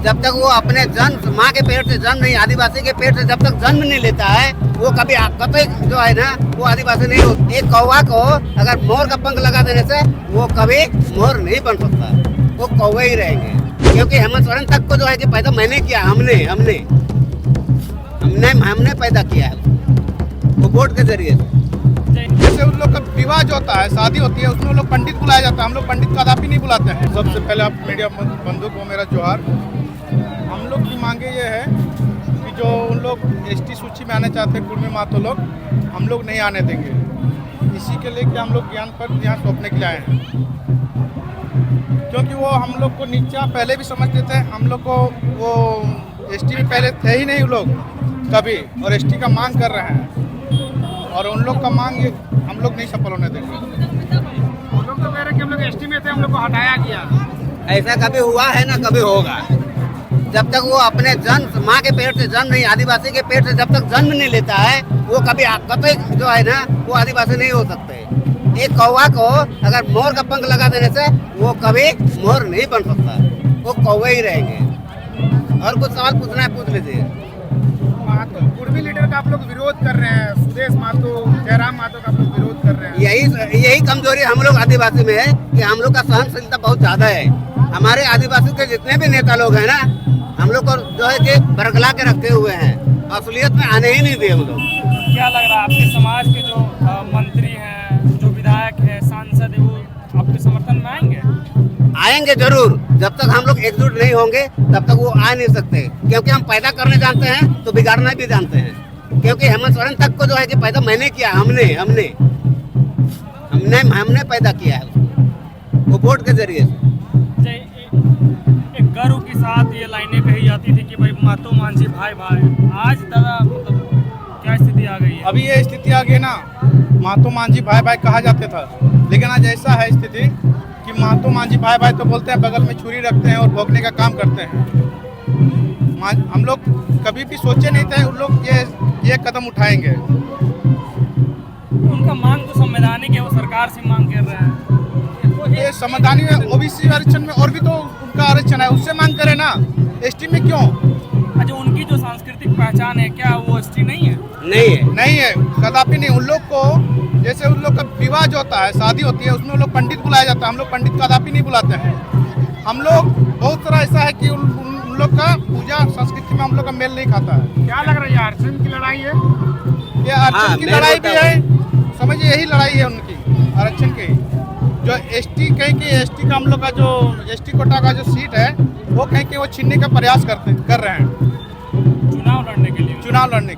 जब तक वो अपने जन्म माँ के पेट से जन्म नहीं, आदिवासी के पेट से जब तक जन्म नहीं लेता है वो कभी कतई जो है ना वो आदिवासी नहीं हो। एक कौवा को अगर मोर का पंख लगा देने से वो कभी मोर नहीं बन सकता, वो कौवे ही रहेंगे। क्योंकि हेमंत सोरेन तक को जो है कि पैदा मैंने किया, हमने पैदा किया है वो वोट के जरिए। जैसे उन लोग का विवाह जो होता है, शादी होती है, उसमें लोग पंडित बुलाया जाता है। हम लोग पंडित का कदापि नहीं बुलाते हैं। सबसे पहले आप मीडिया बंधु को मेरा जोहार। हम लोग की मांगे ये है कि जो उन लोग एसटी सूची में आने चाहते हैं कुर्मी मातो लोग, हम लोग नहीं आने देंगे। इसी के लिए कि हम लोग ज्ञान पर यहाँ सौंपने के लिए आए हैं, क्योंकि वो हम लोग को नीचा पहले भी समझते थे। हम लोग को वो एसटी में पहले थे ही नहीं लोग कभी, और एसटी का मांग कर रहे हैं, और उन लोग का मांग हम लोग नहीं सफल होने देंगे। हम लोग तो कह रहे हैं कि हम लोग एसटी में थे, हम लोग को हटाया गया। ऐसा कभी हुआ है ना कभी होगा। जब तक वो अपने जन्म माँ के पेट से जन्म नहीं, आदिवासी के पेट से जब तक जन्म नहीं लेता है वो कभी कतई जो है ना वो आदिवासी नहीं हो सकते। एक कौवा को अगर मोर का पंख लगा देने से वो कभी मोर नहीं बन सकता, वो कौवे ही रहेंगे। और कुछ सवाल पूछना है पूछ लीजिए। तो कुर्मी लीडर का आप लोग विरोध कर रहे हैं, सुदेश महतो, जयराम महतो का आप लोग विरोध कर रहे हैं। यही कमजोरी हम लोग आदिवासी में है कि हम लोग का सहनशीलता बहुत ज्यादा है। हमारे आदिवासी के जितने भी नेता लोग हैं ना, हम लोग को जो है कि बरगला के रखे हुए हैं, असलियत में आने ही नहीं दिए हम लोग। क्या लग रहा है आपके समाज के जो मंत्री हैं, जो विधायक हैं, सांसद हैं, वो आपके समर्थन में आएंगे? आएंगे जरूर। जब तक हम लोग एकजुट नहीं होंगे तब तक वो आ नहीं सकते, क्योंकि हम पैदा करने जानते हैं तो बिगाड़ना भी जानते हैं। क्योंकि हेमंत सोरेन तक को जो है कि पैदा मैंने किया, हमने पैदा किया है वो वोट के जरिए। एक गर्व के साथ ये लाइनें कही जाती थी कि भाई महतो मांझी भाई भाई, आज दादा मतलब क्या स्थिति आ गई है? अभी ये स्थिति आ गई ना, महतो मांझी भाई भाई कहा जाते था, लेकिन आज ऐसा है स्थिति कि महतो मांझी भाई भाई तो बोलते हैं, बगल में छुरी रखते हैं और भोगने का काम करते हैं। हम लोग कभी भी सोचे नहीं थे उन लोग ये कदम उठाएंगे। उनका मांग तो संवैधानिक है, वो सरकार से मांग कर रहे हैं। ये संवैधानिक में ओबीसी आरक्षण में और भी तो उनका आरक्षण है, उससे मांग करे ना, एसटी में क्यों? अच्छा, उनकी जो सांस्कृतिक पहचान है क्या वो एसटी नहीं है? नहीं है, कदापि नहीं। उन लोग को जैसे उन लोग का विवाह जो होता है, शादी होती है, उसमें उन लोग पंडित बुलाया जाता है। हम लोग पंडित कदापि नहीं बुलाते हैं। हम लोग बहुत सारा ऐसा है कि उन लोग का पूजा संस्कृति में हम लोग का मेल नहीं खाता है। क्या लग रहा है, ये आरक्षण की लड़ाई है? ये आरक्षण की लड़ाई भी है, समझिए यही लड़ाई है उनकी आरक्षण की। जो एसटी कहीं कि एसटी का हम लोग का जो एसटी कोटा का जो सीट है वो कहीं कि वो छीनने का प्रयास कर रहे हैं चुनाव लड़ने के लिए।